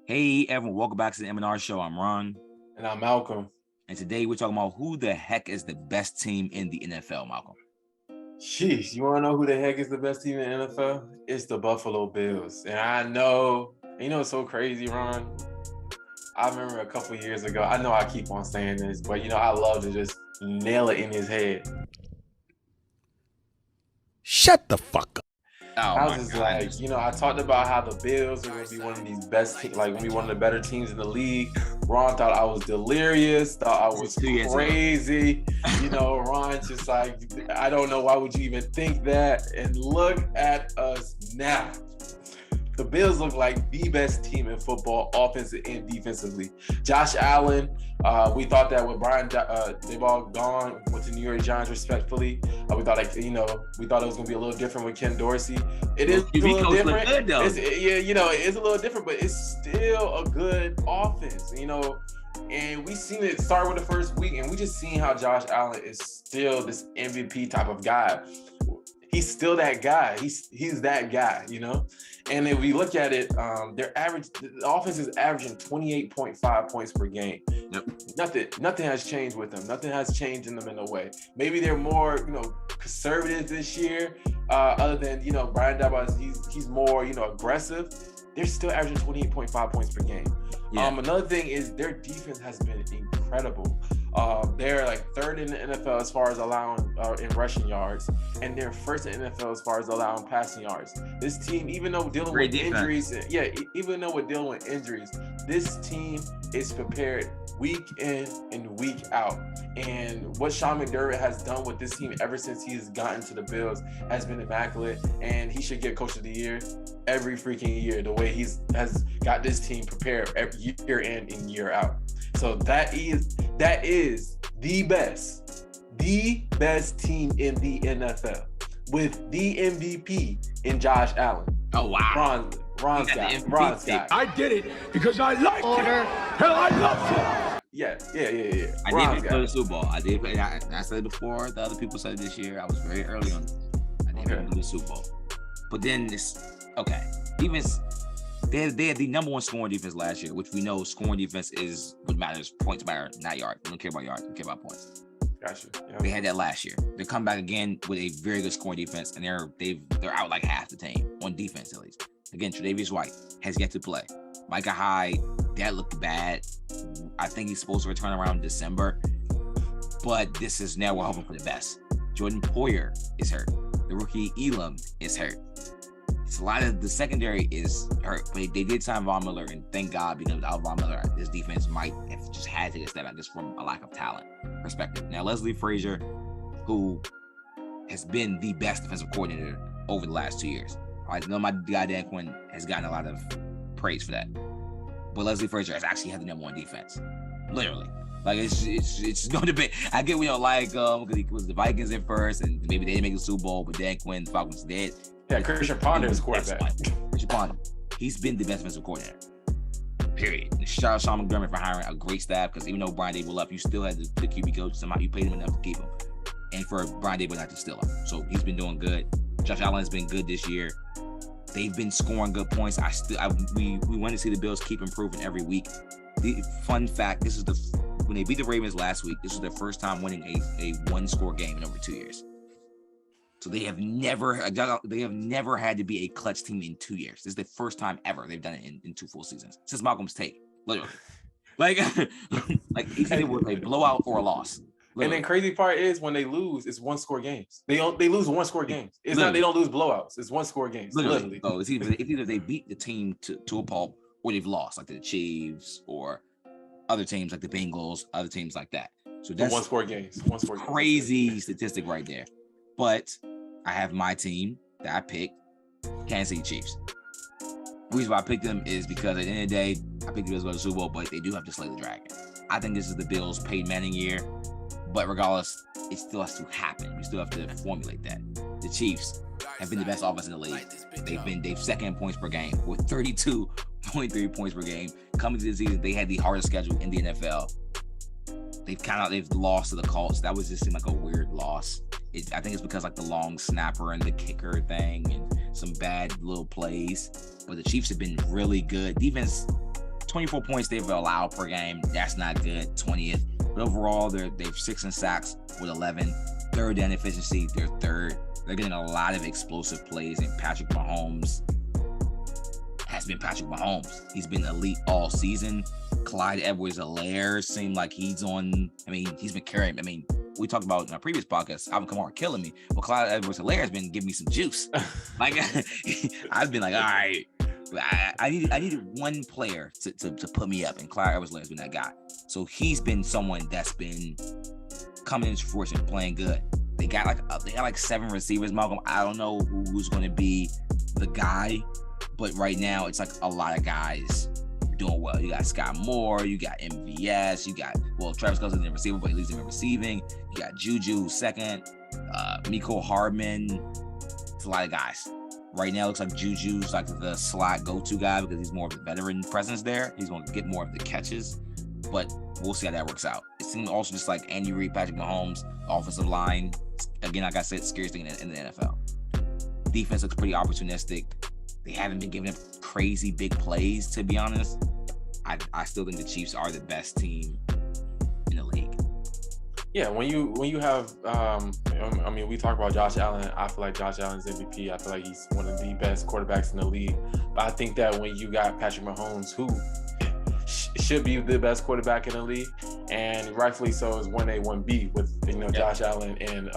Hey everyone, welcome back to the M&R Show. I'm Ron. And I'm Malcolm. And today we're talking about who the heck is the best team in the NFL, Malcolm. Sheesh, you want to know who the heck is the best team in the NFL? It's the Buffalo Bills. And I know, it's so crazy, Ron. I remember a couple years ago, I know I keep on saying this, but, I love to just nail it in his head. Shut the fuck up. Oh, I was just like, I talked about how the Bills are going to be one of these best teams, like, going to be one of the better teams in the league. Ron thought I was delirious, thought I was crazy. Ron just like, I don't know, why would you even think that? And look at us now. The Bills look like the best team in football, offensive and defensively. Josh Allen, we thought that with Brian Daboll gone with the New York Giants, respectfully, we thought it was going to be a little different with Ken Dorsey. It is a little different. Good, it's a little different, but it's still a good offense, And we seen it start with the first week, and we just seen how Josh Allen is still this MVP type of guy. He's still that guy. He's that guy, And if we look at it, the offense is averaging 28.5 points per game. Yep. Nothing has changed with them. Nothing has changed in them in a way. Maybe they're more, conservative this year. Other than, Brian Daboll, he's more, aggressive. They're still averaging 28.5 points per game. Yeah. Another thing is their defense has been incredible. They're like third in the NFL as far as allowing in rushing yards, and they're first in the NFL as far as allowing passing yards. This team, even though we're dealing with injuries, this team is prepared week in and week out. And what Sean McDermott has done with this team ever since he's gotten to the Bills has been immaculate, and he should get Coach of the Year every freaking year, the way has got this team prepared every year in and year out. So that is the best team in the NFL with the MVP in Josh Allen. Oh wow. Ron's guy. I did it because I like it. Hell, I love it. Yeah. I did pick the Super Bowl. I did. I said it before. The other people said it this year. I was very early on. I did pick the Super Bowl. But then defense. They had the number one scoring defense last year, which we know scoring defense is what matters. Points matter, not yards. We don't care about yards. We care about points. Gotcha. Yep. They had that last year. They come back again with a very good scoring defense, and they're out like half the team on defense at least. Again, Tre'Davious White has yet to play. Micah Hyde, that looked bad. I think he's supposed to return around December, but this is now we're hoping for the best. Jordan Poyer is hurt. The rookie Elam is hurt. It's a lot of the secondary is hurt, but they did sign Von Miller, and thank God, because without Von Miller, this defense might have just had to take a step back just from a lack of talent perspective. Now, Leslie Frazier, who has been the best defensive coordinator over the last 2 years. I know my guy Dan Quinn has gotten a lot of praise for that, but Leslie Frazier has actually had the number one defense, literally. Like it's no debate. I get we don't like because he was the Vikings at first, and maybe they didn't make the Super Bowl, but Dan Quinn, the Falcons did. Yeah, Christian Ponder is quarterback. Christian Ponder, he's been the best defensive coordinator. Period. And shout out Sean McDermott for hiring a great staff, because even though Brian Daboll left, you still had the QB coach. Somehow you paid him enough to keep him, and for Brian Daboll not to steal him. So he's been doing good. Josh Allen has been good this year. They've been scoring good points. We want to see the Bills keep improving every week. The fun fact: when they beat the Ravens last week, this was their first time winning a one-score game in over 2 years. So they have never had to be a clutch team in 2 years. This is the first time ever they've done it in 2 full seasons since Malcolm's take, literally. like either it was a blowout or a loss. Literally. And then crazy part is when they lose, it's one-score games. They lose one-score games. It's not they don't lose blowouts. It's one-score games. Literally. So it's either they beat the team to a pulp, or they've lost, like the Chiefs or other teams like the Bengals, other teams like that. So that's one-score games. Crazy statistic right there. But I have my team that I picked, Kansas City Chiefs. The reason why I picked them is because at the end of the day, I picked the Bills to go to the Super Bowl, but they do have to slay the dragon. I think this is the Bills' Peyton Manning year, but regardless, it still has to happen. We still have to formulate that. The Chiefs have been the best offense in the league. They've second in points per game with 32.3 points per game. Coming to the season, they had the hardest schedule in the NFL. They've lost to the Colts. That was just seemed like a weird loss. I think it's because like the long snapper and the kicker thing and some bad little plays. But the Chiefs have been really good. Defense 24 points they've allowed per game. That's not good. 20th. But overall, they've 6th in sacks with 11. 3rd down efficiency. They're 3rd. They're getting a lot of explosive plays, and Patrick Mahomes has been Patrick Mahomes. He's been elite all season. Clyde Edwards-Helaire seemed like he's on. I mean, he's been carrying. I mean, we talked about in our previous podcast, Alvin Kamara killing me. Well, Clyde Edwards-Helaire has been giving me some juice. Like, I've been like, all right, I needed one player to put me up, and Clyde Edwards-Helaire has been that guy. So he's been someone that's been coming into fruition, playing good. They got like 7 receivers, Malcolm. I don't know who's going to be the guy, but right now it's like a lot of guys doing well. You got Scott Moore, you got MVS, you got, well, Travis Kelce didn't receiver, but he leads in receiving. You got Juju 2nd, Mecole Hardman. It's a lot of guys. Right now, it looks like Juju's like the slot go-to guy because he's more of the veteran presence there. He's going to get more of the catches, but we'll see how that works out. It seems also just like Andy Reid, Patrick Mahomes, offensive line. Again, like I said, scariest thing in the NFL. Defense looks pretty opportunistic. They haven't been giving up crazy big plays, to be honest. I still think the Chiefs are the best team in the league. Yeah, when you have, I mean, we talk about Josh Allen. I feel like Josh Allen's MVP. I feel like he's one of the best quarterbacks in the league. But I think that when you got Patrick Mahomes, who should be the best quarterback in the league, and rightfully so, is 1A, 1B with Josh Allen and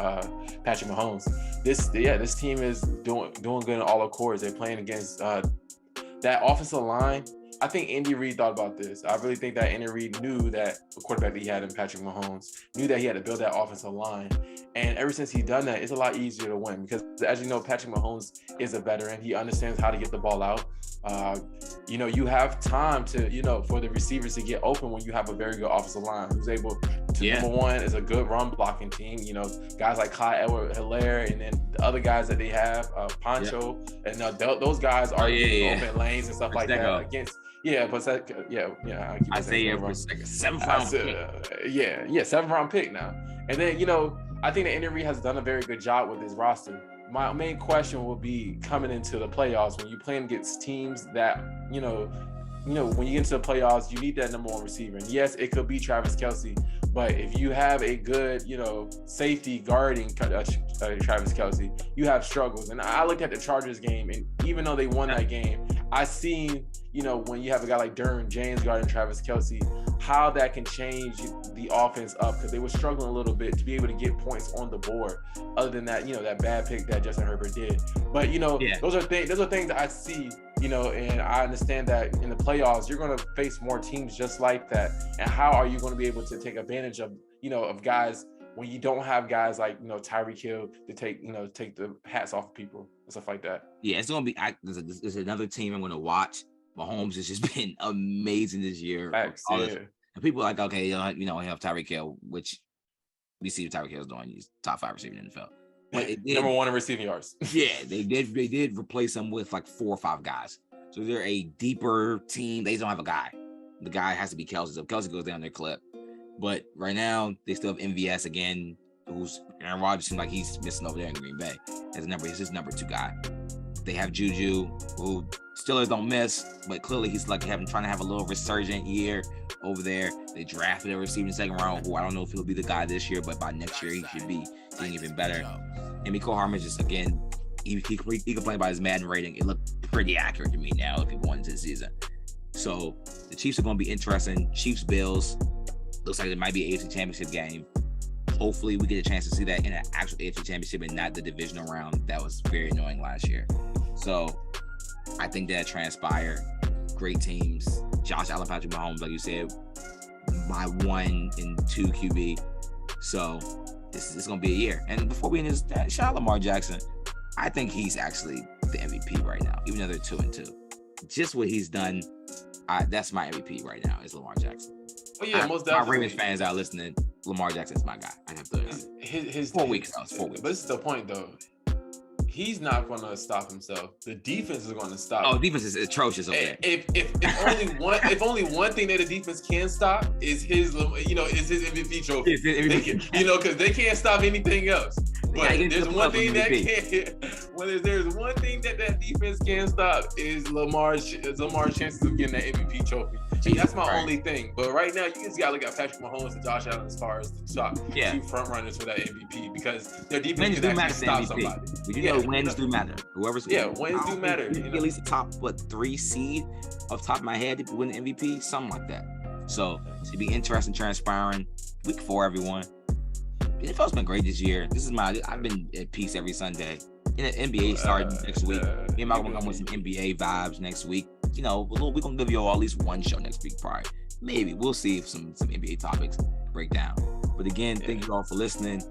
Patrick Mahomes. This team is doing good in all accords. They're playing against that offensive line. I think Andy Reid thought about this. I really think that Andy Reid knew that the quarterback that he had in Patrick Mahomes, knew that he had to build that offensive line. And ever since he's done that, it's a lot easier to win because, as you know, Patrick Mahomes is a veteran. He understands how to get the ball out. You have time to, for the receivers to get open when you have a very good offensive line who's able to, number one, is a good run blocking team. Guys like Clyde Edwards-Helaire, and then the other guys that they have, Poncho, and those guys are open lanes and stuff like that against. Yeah, but Isaiah for a second. 7th round pick. 7th round pick now. And then, I think that Andy Reid has done a very good job with his roster. My main question will be coming into the playoffs when you're playing against teams that, when you get into the playoffs, you need that number 1 receiver. And yes, it could be Travis Kelce, but if you have a good, safety guarding Travis Kelce, you have struggles. And I looked at the Chargers game, and even though they won that game, I seen, when you have a guy like Derwin James guarding Travis Kelce, how that can change the offense up, because they were struggling a little bit to be able to get points on the board. Other than that, that bad pick that Justin Herbert did. But those are things that I see. And I understand that in the playoffs, you're going to face more teams just like that. And how are you going to be able to take advantage of, of guys when you don't have guys like, Tyreek Hill to take the hats off of people and stuff like that? Yeah, it's going to be, there's another team I'm going to watch. Mahomes has just been amazing this year. And people are like, okay, you have Tyreek Hill, which we see what Tyreek Hill's doing. He's top 5 receiver in the NFL. But number 1 in receiving yards. Yeah, they did replace him with like 4 or 5 guys. So they're a deeper team. They don't have a guy. The guy has to be Kelce. So if Kelce goes down their clip. But right now, they still have MVS again, who's Aaron Rodgers seems like he's missing over there in Green Bay. He's his number 2 guy. They have Juju, who Steelers don't miss, but clearly he's like trying to have a little resurgent year over there. They drafted a receiver in the 2nd round, who I don't know if he'll be the guy this year, but by next year he should be doing even better. And Mecole Hardman just, again, he can play by his Madden rating. It looked pretty accurate to me now if he won into the season. So the Chiefs are going to be interesting. Chiefs-Bills, looks like it might be an AFC Championship game. Hopefully we get a chance to see that in an actual AFC Championship and not the divisional round. That was very annoying last year. So I think that transpired. Great teams. Josh Allen, Patrick Mahomes, like you said, my 1 and 2 QB. So this is going to be a year. And before we end this, shout out Lamar Jackson. I think he's actually the MVP right now, even though they're 2 and 2. Just what he's done, that's my MVP right now is Lamar Jackson. Oh yeah, most definitely. My Ravens fans out listening, Lamar Jackson's my guy. I have to. His 4 weeks. That was 4 weeks. But this is the point, though. He's not going to stop himself. The defense is going to stop. Oh, defense is atrocious over there. If only one thing that the defense can stop is his MVP trophy. MVP. Because they can't stop anything else. But there's one thing that there's one thing that defense can't stop is Lamar's chances of getting that MVP trophy. And that's my only thing. But right now, you just gotta look at Patrick Mahomes and Josh Allen as far as the top two front runners for that MVP because their defense can actually stop somebody. But you know, wins do matter. Wins do matter. At least the top 3 seed off the top of my head to win the MVP, something like that. So it'd be interesting, transpiring. Week 4, everyone. The NFL's been great this year. I've been at peace every Sunday. The NBA starting next week. Me and Malcolm will come with some NBA vibes next week. You know, we're gonna give you all at least one show next week, probably. Maybe we'll see if some NBA topics break down. But again, thank you all for listening.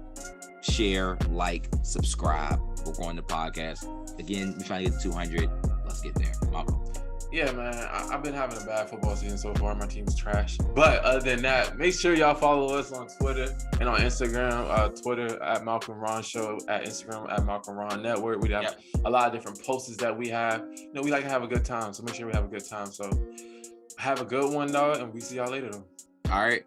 Share, like, subscribe. We're growing the podcast. Again, we're trying to get to 200. Let's get there. Malcolm. Yeah, man, I've been having a bad football season so far. My team's trash. But other than that, make sure y'all follow us on Twitter and on Instagram. Twitter at Malcolm Ron Show, at Instagram at Malcolm Ron Network. We have a lot of different posts that we have. You know, we like to have a good time, so make sure we have a good time. So have a good one, dog, and we see y'all later, though. All right.